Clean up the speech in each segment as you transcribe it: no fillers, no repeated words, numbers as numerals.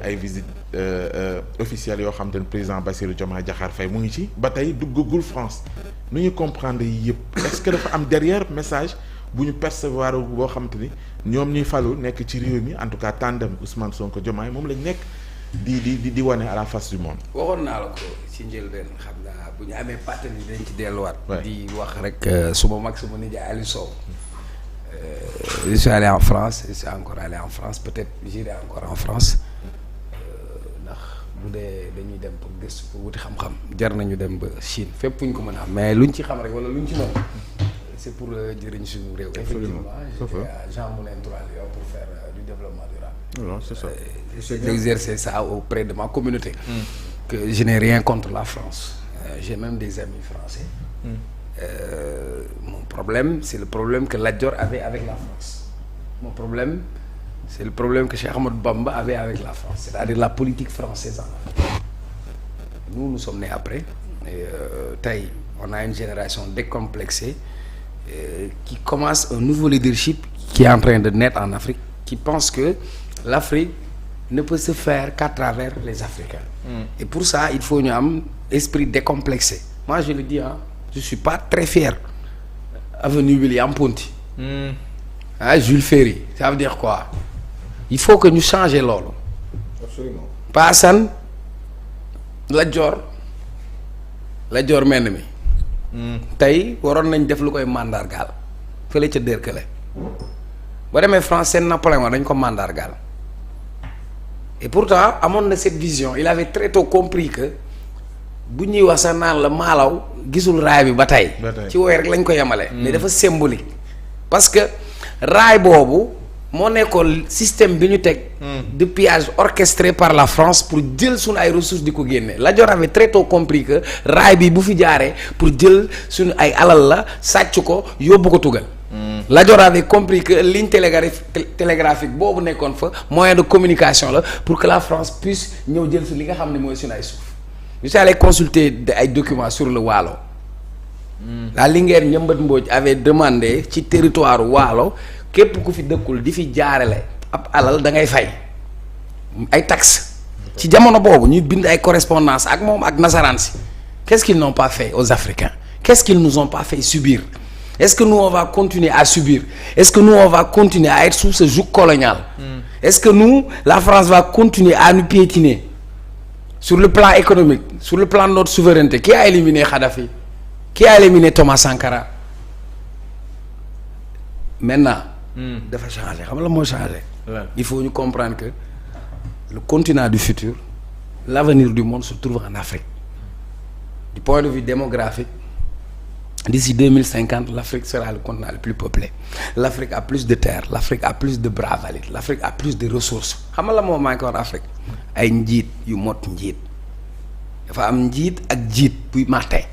ay visite officielle yoo xam te ne président Bassirou Diomaye Diakhar Faye mu ngi ci ba tey duggagul France nu ñu comprendre yi yëpp est-ce que dafa am derrière message bu ñu percevoir boo xam te ni ñoom ñuy falu nekk ci réew mi en tout cas tandem Ousmane Sonko Diomaye moom lañ nekk di wane à la face du monde. waxoon naa la ko ci njëlbeen xam naa bu ñu amee partenaire yi dañ ci delluwaat. di wax rek suma mag suma nijaay Aliou Sow. Je suis allé en France je suis encore allé en France peut-être j'irai encore en France ndax bu dee dañuy dem pour gëstu pour wuti xam-xam jar nañu dem ba Chine fépp fu ñu ko mën a am mais luñ ci xam rek wala luñ ci mën c'est pour jëriñ suñu réew. Effectivement j'étais à Jean Moulin III Lyon pour faire du développement durable. Non, c'est ça. J'exerçais ça auprès de ma communauté. Que je n'ai rien contre la France. J'ai même des amis français. Mon problème c'est le problème que Lat Dior avait avec la France. Mon problème c'est le problème que Cheikh Ahmadou Bamba avait avec la France, c'est-à-dire la politique française en Afrique. Nous sommes nés après et tey on a une génération décomplexée qui commence un nouveau leadership qui est en train de naître en Afrique, qui pense que l'Afrique ne peut se faire qu'à travers les Africains. Et pour ça il faut ñu am esprit décomplexé. Moi je le dis je suis pas très fier avenue William Ponty Jules Ferry, ça veut dire quoi? Il faut que ñu changer loolu. Absolument. Pa Assane Lat Dior menn mi tey waroon nañ def lu koy mandargaal fële ca Derklé ba demee France seen Napoléon dañ ko mandargaal et pourtant amoon na cette vision, il avait très tôt compris que bu ñuy wax sax naan la maalaw gisul raay bi ba tey ci woy rek lañ ko yemale mais dafa symbolique parce que raay boobu moo nekkoon système bi ñu teg de pillage orchestré par la France pour jël suñu ay ressources di ko génne. Lat Dior avait très tôt compris que raay bi bu fi jaaree pour jël suñu ay alal la sàcc ko yóbbu ko tugal. Lat Dior avait compris que ligne télégraphique boobu nekkoon fa moyen de communication la pour que la France puisse ñëw jël si li nga xam ne mooy suñu ay suuf. Je suis allé consulter ay documents sur le Waalo. La Linguère Ndiambate Mbodj avait demandé ci territoire Waalo képp ku fi dëkkul di fi jaarale ab alal da ngay fay ay taxes ci jamono boobu ñuy bind ay correspondance ak moom ak nasaraan si. Qu'est-ce qu'ils n'ont pas fait aux Africains? Qu'est-ce qu'ils nous ont pas fait subir? Est-ce que nous on va continuer à subir? Est-ce que nous on va continuer à être sous ce joug colonial? Est-ce que nous, la France va continuer à nous piétiner sur le plan économique, sur le plan de notre souveraineté? Qui a éliminé Kadhafi? Qui a éliminé Thomas Sankara? Maintenant dafa changer, xam nga la moo changer. Il faut ñu comprendre que le continent du futur, l'avenir du monde se trouve en Afrique. Du point de vue démographique, d'ici 2050, l'Afrique sera le continent le plus peuplé. L'Afrique a plus de terres, l'Afrique a plus de bras valides, l'Afrique a plus de ressources. Xam nga la moo manqué woon Afrique ay njiit yu mot njiit. Dafa am njiit ak jiit buy màtte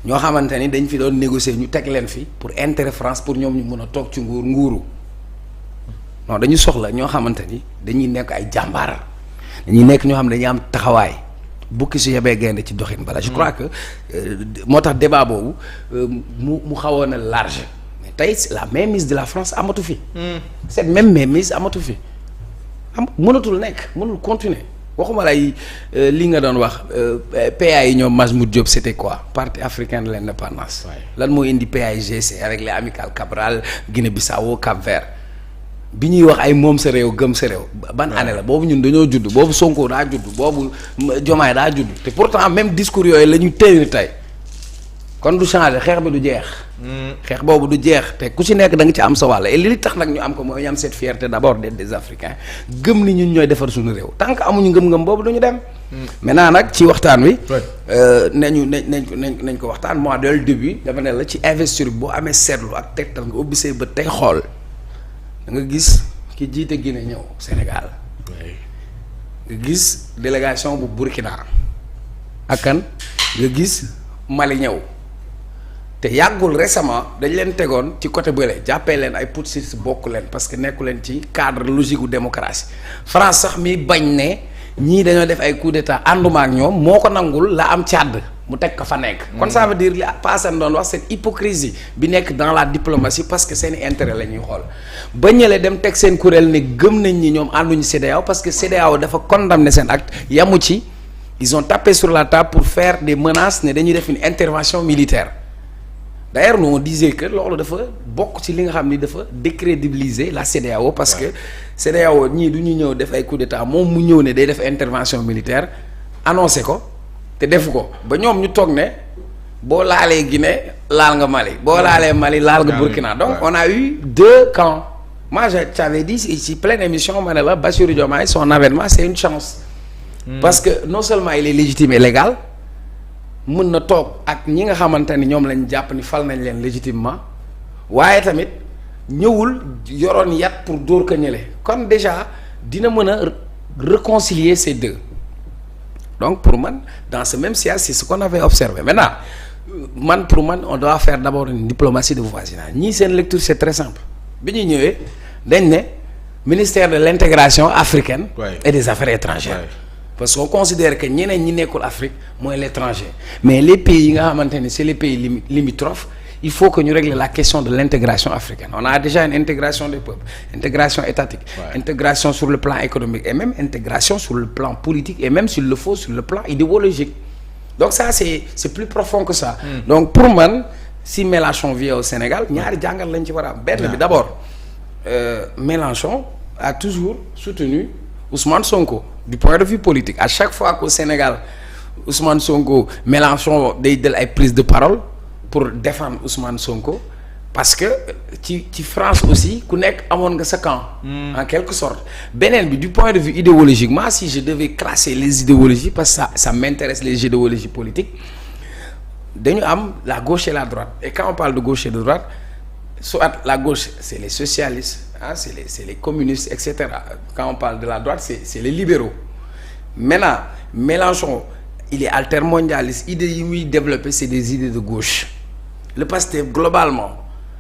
ñoo xamante ni dañ fi doon négocier ñu teg leen fi pour intérêt France pour ñoom ñu mën a toog ci nguuru non dañu soxla ñoo xamante ni dañuy nekk ay jàmbaar dañuy nekk ñoo xam ne dañuy am taxawaay bukki su yebee gaynde ci doxin bala je crois que moo tax débat boobu mu xawoon a large mais tey la mainmise de la France amatu fi cette même mainmise amatu fi mënatul nekk mënul continuer waxuma lay li nga doon wax PA yi ñoom Majmout Diop c'était quoi? Parti africain de l'indépendance. Lan moo indi PAIGC avec les amicales Cabral, Guinée-Bissau, Cap-Vert bi ñuy wax ay moom sa réew gëm sa réew ban année la boobu ñun dañoo judd boobu Sonko daa judd boobu Diomaye daa judd te pourtant même discours yooyu la ñu téye tey kon du changer xeex bi du jeex. xeex boobu du jeex te ku ci nekk da nga ci am sa wàll et li tax nag ñu am ko mooy ñu am cette fierté d'abord d'être des Africains gëm ni ñun ñooy defar suñu réew tant que amuñu ngëm-ngëm boobu du ñu dem. maintenant nag ci waxtaan wi. nañ ko waxtaan moi dès le début dama ne la ci investir boo amee seetlu ak tegtal nga ubbi say bët tey xool da nga gis ki jiite Guinée ñëw Sénégal. nga gis délégation bu Burkina ak kan nga gis Mali ñëw. te yàggul récemment dañ leen tegoon ci côté bële jàppee leen ay putschistes bokk leen parce que nekku leen ci cadre logique gu démocratie France sax mi bañ ne ñii dañoo def ay coup d'état ànduma ak ñoom moo ko nangul la am Tchad mu teg ko fa nekk. kon ça veut dire li Paasan doon wax cette hypocrisie bi nekk dans la diplomatie parce que seen intérêt la ñuy xool ba ñële dem teg seen kuréel ne gëm nañ ni ñoom ànduñu CEDEAO parce que CEDEAO dafa condamné seen acte yamu ci ils ont tapé sur la table pour faire des menaces ne dañuy def une intervention militaire d'ailleurs nous on disait que loolu dafa bokk ci li nga xam ni dafa décrédibiliser la CEDEAO parce que CEDEAO ñii du ñu ñëw def ay coup d'état moom mu ñëw ne day def intervention militaire annoncé ko. te defu ko ba ñoom ñu toog ne boo laalee Guinée laal nga Mali boo laalee Mali laal nga Burkina donc on a eu deux camps moi j'avais dit ci pleine émission ma ne la Bassirou Diomaye son avènement c'est une chance parce que non seulement il est légitime et légal mën na toog ak ñi nga xamante ni ñoom lañ jàpp ni fal nañ leen légitimement waaye tamit ñëwul yoroon yat pour dóor ko ñële kon déjà dina mën a réconcilier ces deux. Donc pour man dans ce même sillage c'est ce qu'on avait observé maintenant pour man on doit faire d'abord une diplomatie de voisinage ñii seen lecture c'est très simple bi ñuy ñëwee dañ ne ministère de l'intégration africaine et des affaires étrangères parce qu'on considère que ñeneen ñi nekkul Afrique mooy l'étranger mais les pays yi nga xamante ni c'est les pays limitrophes il faut que ñu régler la question de l'intégration africaine on a déjà une intégration des peuples intégration étatique intégration sur le plan économique et même intégration sur le plan politique et même s'il le faut sur le plan idéologique donc ça c'est plus profond que ça donc pour man si Mélenchon vient au Sénégal ñaari jàngat lañ ci war a am benn bi d'abord Mélenchon a toujours soutenu Ousmane Sonko du point de vue politique à chaque fois qu'au Sénégal Ousmane Sonko Mélenchon day jël ay prise de parole pour défendre Ousmane Sonko parce que ci France aussi ku nekk amoon nga sa camp en quelque sorte beneen bi du point de vue idéologique moi si je devais classer les idéologies parce que ça m'intéresse les idéologies politiques dañu am la gauche et la droite et quand on parle de gauche et de droite soit la gauche c'est les socialistes c'est les communistes etc quand on parle de la droite c'est les libéraux maintenant Mélenchon il est altermondialiste idées yi muy développer c'est des idées de gauche le Pastef globalement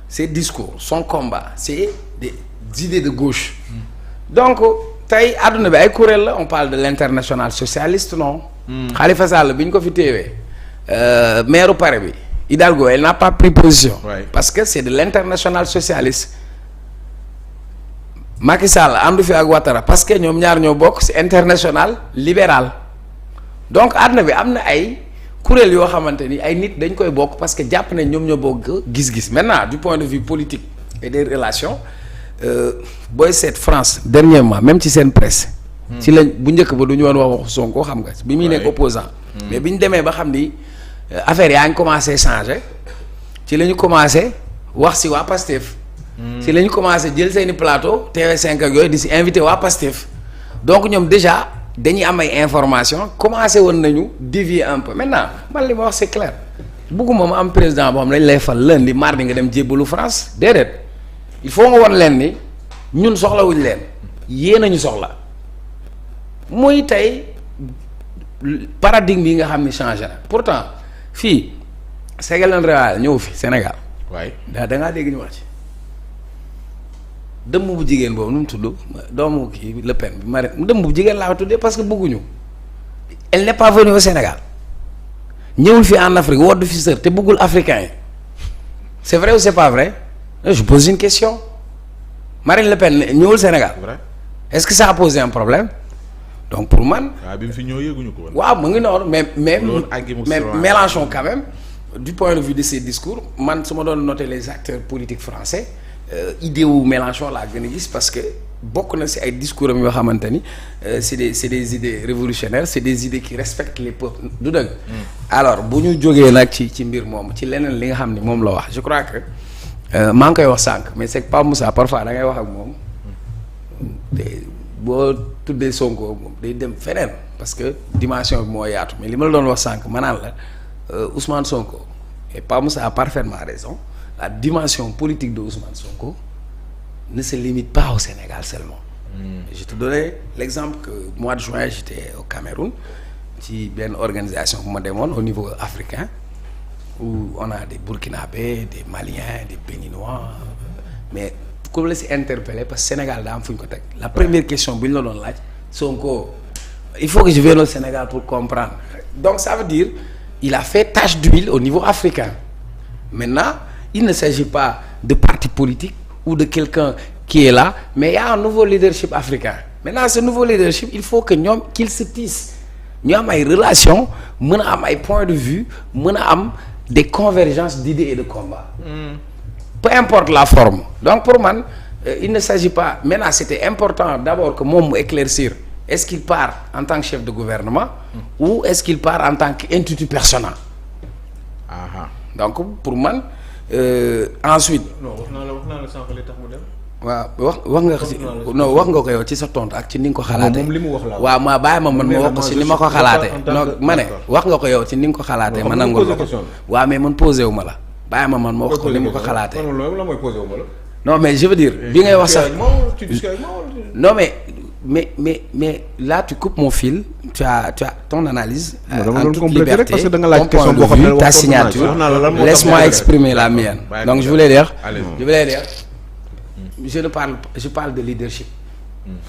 ses discours son combat c'est des idées de gauche donc tey àdduna bi ay kuréel la on parle de l'international socialiste non Khalifa Sall bi ñu ko fi téewee maire Paris bi Hidalgo elle n'a pas pris position parce que c'est de l'international socialiste Macky Sall àndu fi ak Ouattara parce que ñoom ñaar ñoo bokk c'est international libéral donc àdduna bi am na ay kuréel yoo xamante ni ay nit dañ koy bokk parce que jàpp nañ ñoom ñoo bokk gis-gis maintenant du point de vue politique et des relations booy seet France dernièrement même ci seen presse ci lañ bu njëkk ba du ñu woon waxu Sonko xam nga bi muy nekk opposant mais bi ñu demee ba xam ni affaire yaa ngi commencé changer ci la ñu commencé wax si waa Pastef ci la ñu commencé jël seeni plateau TV5 ak yooyu di si invité waa Pastef donc ñoom déjà dañuy am ay information commencé woon nañu dévier un peu maintenant man li ma wax c'est clair bugguma ma am président boo xam lañ lay fal lundi mardi nga dem jébbalu France déedéet il faut nga won leen ni ñun soxlawuñ leen yéen a ñu soxla muy tey paradigme yi nga xam ni changé na pourtant fii Ségolène Royal ñëw fi Sénégal waaye da ngaa dégg ñu wax ci dëmm bu jigéen boobu nu mu tudd doomu kii Le Pen bi Marine dëmm bu jigéen laa tuddee parce que bëgguñu elle n'est pas venue au Sénégal ñëwul fi en Afrique woddu fi sër te bëggul africain yi c'est vrai ou c'est pas vrai je pose une question Marine Le Pen ñëwul Sénégal est-ce que ça a posé un problème donc pour man. waaw bi mu fi ñëw yëguñu ko woon. waaw mu ngi noonu mais Mélenchon quand même du point de vue de ses discours man su ma doon noter les acteurs politiques français idée wu Mélenchon laa gën a gis parce que bokk na ci ay discours am yoo xamante ni c'est des idées révolutionnaires c'est des idées qui respectent les peuples du dëgg. alors bu ñu jógee nag ci mbir moom ci leneen li nga xam ni moom la wax je crois que maa ngi koy wax sànq mais c'est que Pape Moussa parfois da ngay wax ak moom boo tuddee Sonko moom day dem feneen parce que dimension bi moo yaatu mais li ma la doon wax sànq ma naan la Ousmane Sonko et Pape Moussa a parfaitement raison la dimension politique de Ousmane Sonko ne se limite pas au Sénégal seulement. Je te donnais l'exemple que mois de juin j'étais au Cameroun ci benn organisation bu ma demoon au niveau africain où on a des Burkinabés des Maliens des Béninois mais comme la si interpellé parce que Sénégal daa am fu ñu ko teg la première question bu ñu la doon laaj Sonko il faut que je vienne au Sénégal pour comprendre donc ça veut dire il a fait tache d'huile au niveau africain. Maintenant, il ne s'agit pas de parti politique ou de quelqu'un qui est là, mais il y a un nouveau leadership africain. Maintenant, ce nouveau leadership, il faut que ñoom qu'ils se tissent ñu am ay relations mën a am ay points de vue mën a am des convergences d'idées et de combats. Peu importe la forme. Donc pour man il ne s'agit pas maintenant, c'était important d'abord que moom mu éclaircir est-ce qu'il part en tant que chef de gouvernement ou est-ce qu'il part en tant qu'entité personnelle. Donc pour man ensuite. non wax naa la sànq li tax mu dem. waaw wax nga ci non wax nga ko yow ci sa tontu ak ci ni nga ko xalaatee. moom li mu wax la waaw ma bàyyi ma man ma wax ko ci ni ma ko xalaatee. non ma ne wax nga ko yow ci ni nga ko xalaatee. ma nangul la ko waaw mais man posé wu ma la. bàyyi ma man ma wax ko ni ma ko xalaatee. la mooy posé wu ma la. non mais je veux dire bi ngay wax sax non mais là tu coupes mon fil tu as ton analyse en toute liberté ton point de vue ta signature laisse-moi exprimer la mienne. Donc je voulais dire je parle de leadership.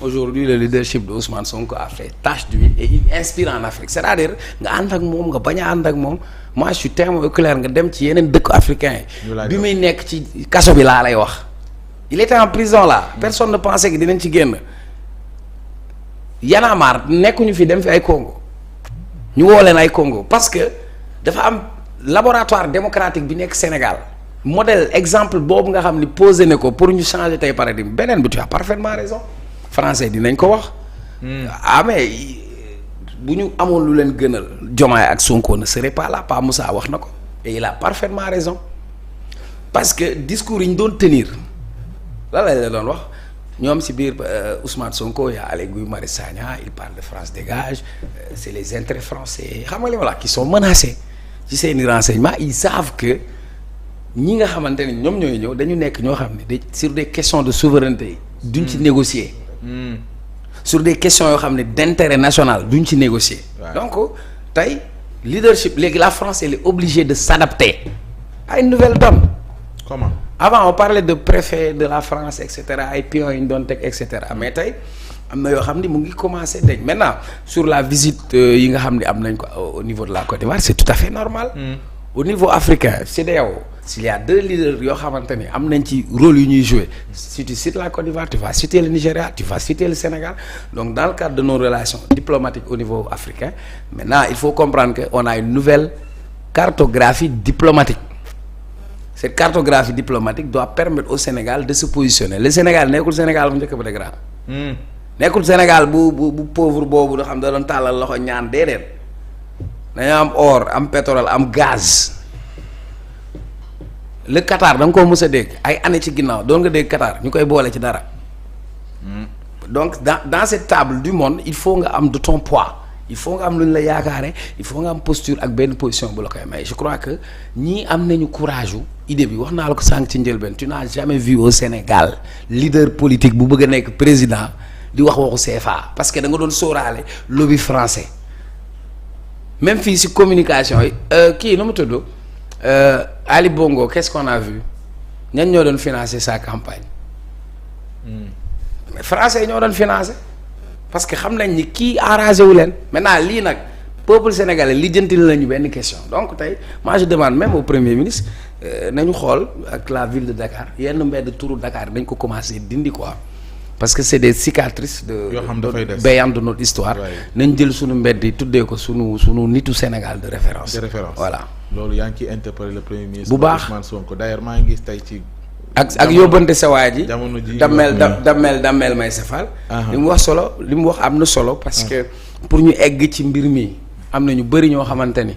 Aujourd'hui le leadership de Ousmane Sonko a fait tache d'huile et il inspire en Afrique. C'est-à-dire nga ànd ak moom nga bañ a ànd ak moom moi je suis témoin oculaire nga dem ci yeneen dëkk africain yi bi muy nekk ci kaso bi laa lay wax. Il était en prison là personne ne pensait que dinañ ci génn. Y'en a marre nekkuñu fi dem fi ay Congo ñu woo leen ay Congo parce que dafa am laboratoire démocratique bi nekk Sénégal modèle exemple boobu nga xam ni posé ne ko pour ñu changer tey paradigme beneen bi tu as parfaitement raison français dinañ ko wax. Mais bu ñu amoon lu leen gënal Diomaye ak Sonko ne serait pas là Pa Moussa wax na ko et il a parfaitement raison parce que discours yi ñu doon tenir lan la doon wax. ñoom si biir Ousmane Sonko y a Aly Guy Marius Sagna il parle de France dégage c'est les intérêts français xam nga li ma la qui sont menacés ci seeni renseignements ils savent que ñi nga xamante ni ñoom ñooy ñëw dañu nekk ñoo xam ne sur des questions de souveraineté duñ ci négocier. Sur des questions yoo xam ne d'intérêt national duñ ci négocier. Donc tey leadership léegi la France elle est obligée de s'adapter à une nouvelle donne. Comment? Avant on parlait de préfet de la France et cetera ay pions yi ñu doon teg et cetera mais tey am na yoo xam ni mu ngi commencer dañ maintenant sur la visite yi nga xam ne am nañ ko au niveau de la Côte d'Ivoire c'est tout à fait normal. Au niveau africain CEDEAO s'il y a deux leaders yoo xamante ni am nañ ci rôle yu ñuy jouer si tu cites la Côte d'Ivoire tu vas citer le Nigeria tu vas citer le Sénégal donc dans le cadre de nos relations diplomatiques au niveau africain maintenant il faut comprendre que on a une nouvelle cartographie diplomatique. Cette cartographie diplomatique doit permettre au Sénégal de se positionner le Sénégal nekkul Sénégal bu njëkk ba de grand. nekkul Sénégal bu pauvre boobu nga xam da doon tàllal loxo ñaan déedéet dañoo am or am pétrole am gaz. Le Qatar da nga koo mës a dégg ay années ci ginnaaw doon nga dégg Qatar ñu koy boole ci dara. Donc dans cette table du monde il faut nga am de ton poids. Il faut nga am lu ñu la yaakaare il faut nga am posture ak benn position bu la koy may je crois que ñii am nañu courage u idée bi wax naa la ko sànq ci njëlbeen tu n'as jamais vu au Sénégal leader politique bu bëgg a nekk président di wax waxu CFA parce que da nga doon sóoraale lobby français même fii si communication yi kii nu mu tudd Ali Bongo qu'est-ce qu'on a vu ñan ñoo doon financer sa campagne mais français ñoo doon financer parce que xam nañ ni kii arrangé wu leen maintenant lii nag peuple sénégalais lijjantil nañu benn question donc tey moi je demande même au premier ministre nañu xool ak la ville de Dakar yenn mbedd turu Dakar dañ ko commencé dindi quoi parce que c'est des cicatrices de béyantes de notre histoire nañ jël sunu mbedd yi tuddee ko sunu nitu Sénégal de référence voilà loolu yaa ngi ciy interpellé le premier ministre bu baax Ousmane Sonko d'ailleurs maa ngi gis tey ci ak yóbbante sa waa ji dammel may safal li mu wax am na solo parce que pour ñu egg ci mbir mi am na ñu bëri ñoo xamante ni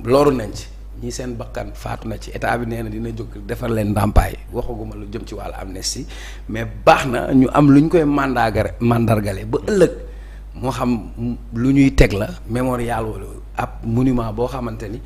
loru nañ ci ñi seen bakkan faatu na ci état bi nee na dina jóg defar leen ndàmpaay waxaguma lu jëm ci wàllu amnistie mais baax na ñu am lu ñu koy mandargale ba ëllëg moo xam lu ñuy teg la mémorial wala ab monument boo xamante ni